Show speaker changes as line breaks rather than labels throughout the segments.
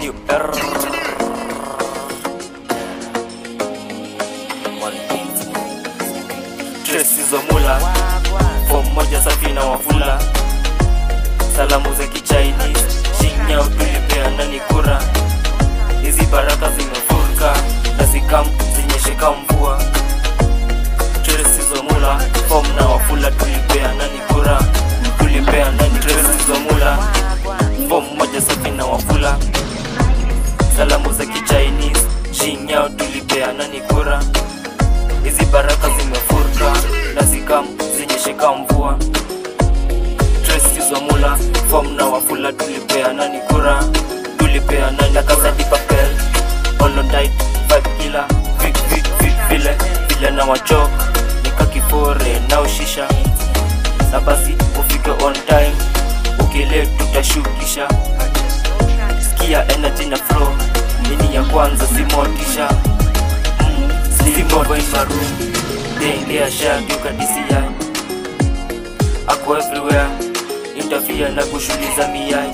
New era. Tracy Zomula, form moja safi na wafula. Salamu za ki-Chinese, Shinyao tulipeana ni kura. Hizi baraka zimefurika na zikam zinyesheka mvua. Tracy Zomula, form na wafula tulipeana ni kura. Tulipeana ni Tracy Zomula, form moja safi na wafula. Salamu za ki-Chinese, Shinyao tulipeana ni kura. Hizi baraka zimefurika na zikam zinyesheka mvua. Tracy Zomula, form na wafula tulipeana ni kura. Tulipeana na kaza di papel, all on tight, vibe killer, vile na wachok, nika kifore na ushisha. Na basi ufike on time, ukile tutashukisha. Sikia energy na flow, nini ya kwanza simotisha. Slimbo in my room, dengia shag yuka DCI. Ako everywhere, interfere na kushuliza miyai.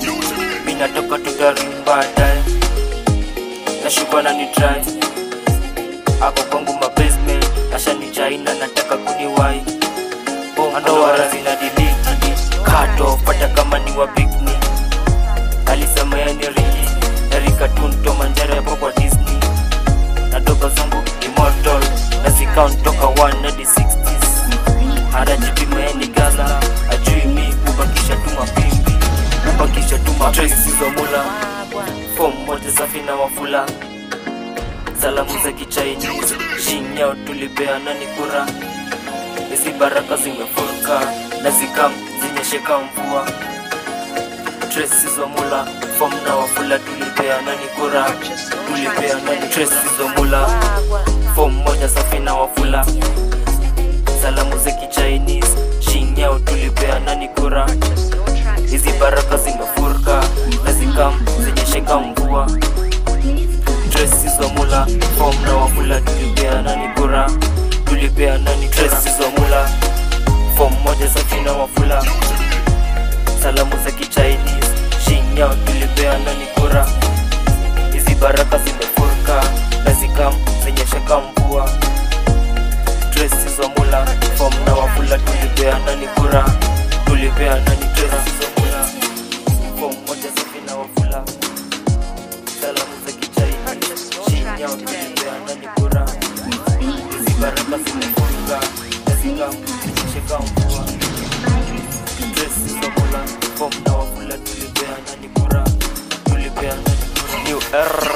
Mina toka tutarimba dai, nashuka na ni try. Ako kwangu ma basement, asha ni China nataka kuniwai. Ando warazi na delete, cut off pata kama ni wa picnic. Alisema ya ni Ricky, Erika Tunto manjara yapo kwa Disney. Natoka zangu immortal, na zikaunt toka 1 hadi 60s. Hada jipi maeni Gaza, ajui mi ubakisha tu mapimbi. Ubakisha tu mapimbi. Tracy Zomula, form moja safi na wafula. Salamu za ki-Chinese, Shinyao tulipeana ni kura. Hizi baraka zimefurika na zikam zinyesheka mvua. Tracy Zomula, form na wafula tulipeana ni kura. Tulipeana ni Tracy Zomula, form moja safi na wafula. Salamu za ki-Chinese, Shinyao tulipeana ni kura. Hizi baraka zimefurika na zikam zinyesheka mvua. Tracy Zomula, form na wafula tulipeana ni kura. Tulipeana ni Tracy Zomula, form moja safi na wafula. Salamu za ki-Chinese, Shinyao tulipeana ni kura. Hizi baraka zimefurika na zikam zinyesheka mvua. Tracy Zomula, form na wafula tulipeana ni kura. Tulipeana ni Tracy Zomula, form moja safi na wafula. Salamu za ki-Chinese, Shinyao tulipeana ni kura. Hizi baraka zimefurika na zikam zinyesheka mvua. Tracy Zomula, form na wafula tulipeana ni kura. Tulipeana ni kura. New era.